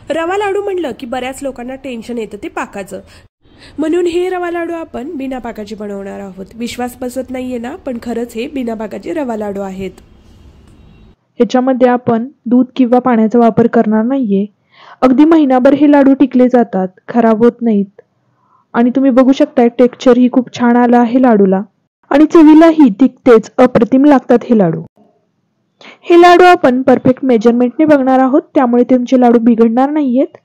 रवा लाडू म्हणलं की बऱ्याच लोकांना टेन्शन येतं ते पाकाचं, म्हणून हे रवा लाडू आपण बिना पाकाचे बनवणार आहोत। विश्वास बसत नाहीये ना, पण खरंच हे बिना पाकाचे रवा लाडू आहेत। ह्याच्यामध्ये आपण दूध किंवा पाण्याचा वापर करणार नाहीये। अगदी महिनाभर हे लाडू टिकले जातात, खराब होत नाहीत। आणि तुम्ही बघू शकता टेक्स्चर ही खूप छान आलं आहे लाडूला, आणि चवीलाही तिखटेच अप्रतिम लागतात हे लाडू। हे लाडू आपण परफेक्ट मेजरमेंटने बघणार आहोत, त्यामुळे तुमचे लाडू बिघडणार नाहीयेत।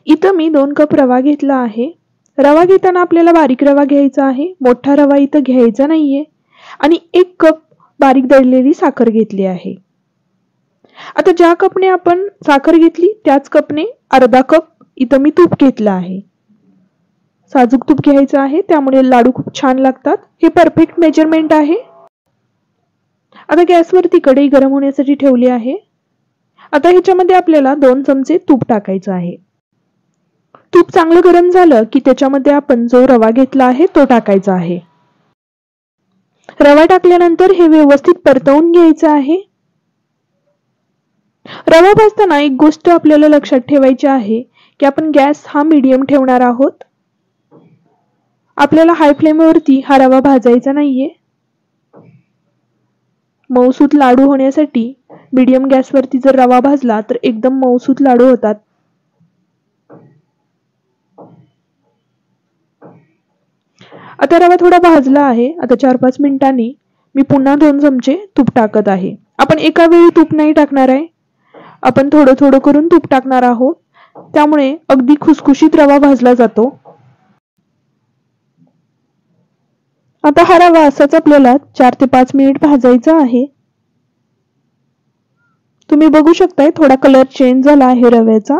इथं मी 2 कप रवा घेतला आहे। रवा घेताना आपल्याला बारीक रवा घ्यायचा आहे, मोठा रवा इथं घ्यायचा नाहीये। आणि 1 कप बारीक दळलेली साखर घेतली आहे। आता ज्या कपने आपण साखर घेतली त्याच कपने अर्धा कप इथं मी तूप घेतलं आहे। साजूक तूप घ्यायचं आहे, त्यामुळे लाडू खूप छान लागतात। हे परफेक्ट मेजरमेंट आहे। आता गॅसवरती कढई गरम होण्यासाठी ठेवली आहे। आता ह्याच्यामध्ये आपल्याला 2 चमचे तूप टाकायचं आहे। तूप चांगलं गरम झालं की त्याच्यामध्ये आपण जो रवा घेतला आहे तो टाकायचा आहे। रवा टाकल्यानंतर हे व्यवस्थित परतवून घ्यायचं आहे। रवा भाजताना एक गोष्ट आपल्याला लक्षात ठेवायची आहे की आपण गॅस हा मीडियम ठेवणार आहोत। आपल्याला हाय फ्लेमवरती हा रवा भाजायचा नाहीये। मऊसूत लाडू होण्यासाठी मीडियम गॅसवरती जर रवा भाजला तर एकदम मऊसूत लाडू होतात। आता रवा थोडा भाजला आहे। आता 4-5 मिनिटांनी मी पुन्हा 2 चमचे तूप टाकत आहे। आपण एका वेळी तूप नाही टाकणार आहे, आपण थोडं थोडं करून तूप टाकणार आहोत, त्यामुळे अगदी खुसखुशीत रवा भाजला जातो। आता हा रवा असाच आपल्याला 4 ते 5 मिनिट भाजायचा आहे। तुम्ही बघू शकताय थोडा कलर चेंज झाला आहे रव्याचा।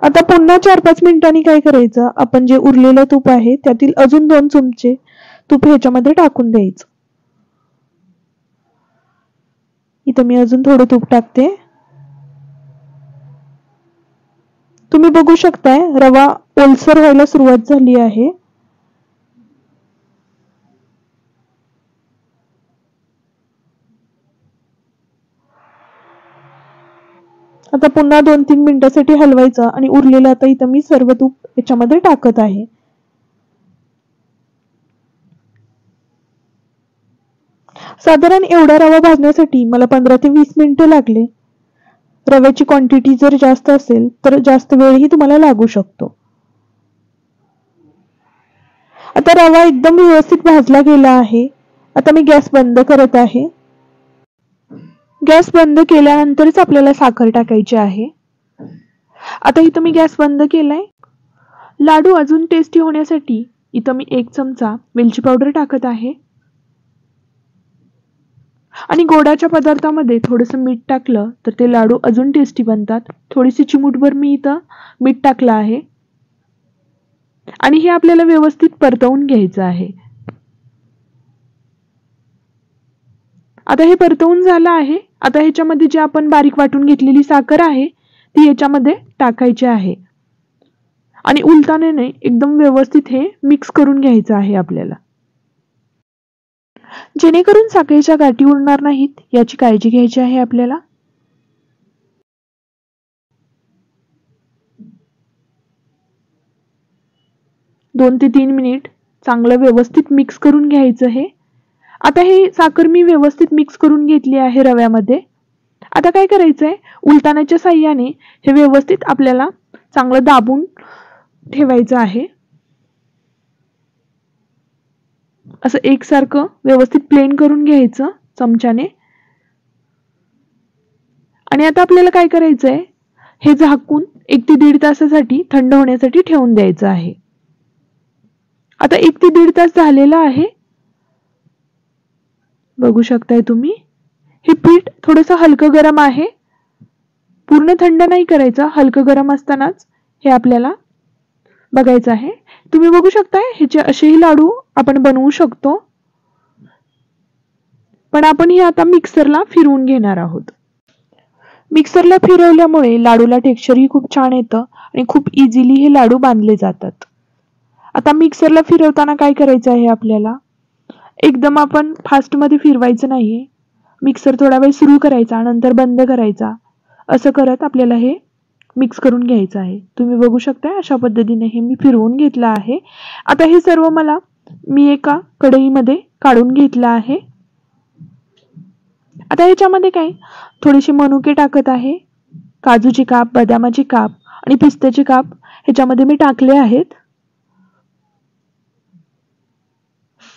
आता पुन्हा 4-5 मिनिटांनी काय करायचं, आपण जे उरलेलं तूप आहे त्यातील अजून 2 चमचे तूप ह्याच्यामध्ये टाकून द्यायचं। इथं मी अजून थोडं तूप टाकते। तुम्ही बघू शकताय रवा ओलसर व्हायला सुरुवात झाली आहे। आता पुन्हा 2-3 मिनिटांसाठी हलवायचं आणि उरलेलं आता इथं मी सर्व तूप याच्यामध्ये टाकत आहे। साधारण एवढा रवा भाजण्यासाठी मला 15 ते 20 मिनिटं लागले। रव्याची क्वांटिटी जर जास्त असेल तर जास्त वेळही तुम्हाला लागू शकतो। आता रवा एकदम व्यवस्थित भाजला गेला आहे। आता मी गॅस बंद करत आहे। गॅस बंद केल्यानंतरच आपल्याला साखर टाकायची आहे। आता इथं मी गॅस बंद केलाय। लाडू अजून टेस्टी होण्यासाठी इथं मी 1 चमचा वेलची पावडर टाकत आहे। आणि गोडाच्या पदार्थामध्ये थोडंसं मीठ टाकलं तर ते लाडू अजून टेस्टी बनतात। थोडीशी चिमूटभर मी इथं मीठ टाकलं आहे आणि हे आपल्याला व्यवस्थित परतवून घ्यायचं आहे। आता हे परतवून झालं आहे। आता ह्याच्यामध्ये जे आपण बारीक वाटून घेतलेली साखर आहे ती ह्याच्यामध्ये टाकायची आहे आणि उलटाने एकदम व्यवस्थित हे मिक्स करून घ्यायचं आहे आपल्याला, जेणेकरून साखरेच्या गाठी उरणार नाहीत याची काळजी घ्यायची आहे आपल्याला। दोन ते 3 मिनिट चांगलं व्यवस्थित मिक्स करून घ्यायचं हे। आता हे साखर मी व्यवस्थित मिक्स करून घेतली आहे रव्यामध्ये। आता काय करायचंय, उलटाण्याच्या साहाय्याने हे व्यवस्थित आपल्याला चांगलं दाबून ठेवायचं आहे। असं एकसारखं व्यवस्थित प्लेन करून घ्यायचं चमच्याने। आणि आता आपल्याला काय करायचंय, हे झाकून 1 ते 1.5 तासासाठी थंड होण्यासाठी ठेवून द्यायचं आहे। आता 1 ते 1.5 तास झालेला आहे। बघू शकताय तुम्ही हे पीठ थोडंसं हलकं गरम आहे, पूर्ण थंड नाही करायचं, हलकं गरम असतानाच हे आपल्याला बघायचं आहे। तुम्ही बघू शकताय ह्याचे असेही लाडू आपण बनवू शकतो, पण आपण हे आता मिक्सरला फिरवून घेणार आहोत। मिक्सरला फिरवल्यामुळे लाडूला टेक्स्चरही खूप छान येतं आणि खूप इझिली हे लाडू बांधले जातात। आता मिक्सरला फिरवताना काय करायचं आहे आपल्याला, एकदम आपण फास्टमध्ये फिरवायचं नाहीये. मिक्सर थोडा वेळ सुरू करायचा, नंतर बंद करायचा. असं करत आपल्याला हे मिक्स करून घ्यायचं आहे. तुम्ही बघू शकता अशा पद्धतीने हे मी फिरवून घेतलं आहे. आता हे सर्व मी एका कढईमध्ये काढून घेतलं आहे. आता ह्याच्यामध्ये काय थोडेसे मनुके टाकत आहे. काजूची काप, बदामाची काप आणि पिस्त्याची काप ह्याच्यामध्ये मी टाकले आहेत.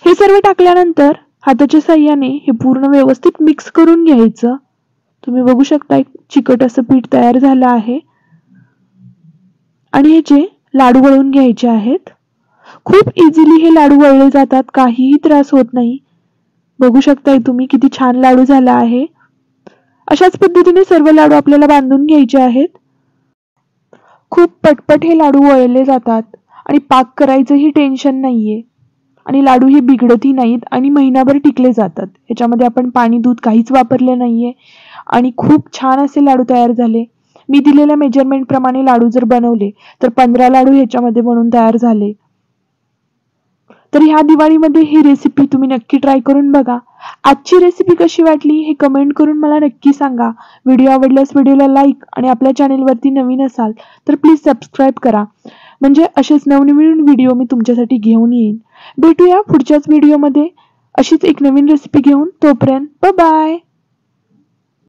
हे सर्व टाकल्यानंतर हाताच्या साह्याने हे पूर्ण व्यवस्थित मिक्स करून घ्यायचं. तुम्ही बघू शकता एक चिकट असं पीठ तयार झालं आहे. आणि ह्याचे लाडू वळून घ्यायचे आहेत. खूप इझिली हे लाडू वळले जातात, काहीही त्रास होत नाही. बघू शकताय तुम्ही किती छान लाडू झाला आहे. अशाच पद्धतीने सर्व लाडू आपल्याला बांधून घ्यायचे आहेत. खूप पटपट हे लाडू वळले जातात आणि पाक करायचंही टेन्शन नाहीये आणि लाडू हे बिघडतही नाहीत आणि महिनाभर टिकले जातात. ह्याच्यामध्ये आपण पाणी दूध काहीच वापरले नाहीये आणि खूप छान असे लाडू तयार झाले. मी दिलेल्या मेजरमेंट प्रमाणे लाडू जर बनवले तर 15 लाडू ह्याच्यामध्ये बनून तयार झाले. तर ह्या दिवाळीमध्ये ही रेसिपी तुम्ही नक्की ट्राय करून बघा. आजची रेसिपी कशी वाटली हे कमेंट करून मला नक्की सांगा. व्हिडिओ आवडल्यास व्हिडिओला लाईक आणि आपल्या चॅनेलवरती नवीन असाल तर प्लीज सबस्क्राईब करा, म्हणजे असेच नवनवीन व्हिडिओ मी तुमच्यासाठी घेऊन येईन. भेटूया पुढच्याच व्हिडिओमध्ये अशीच एक नवीन रेसिपी घेऊन. तोपर्यंत बाय बाय.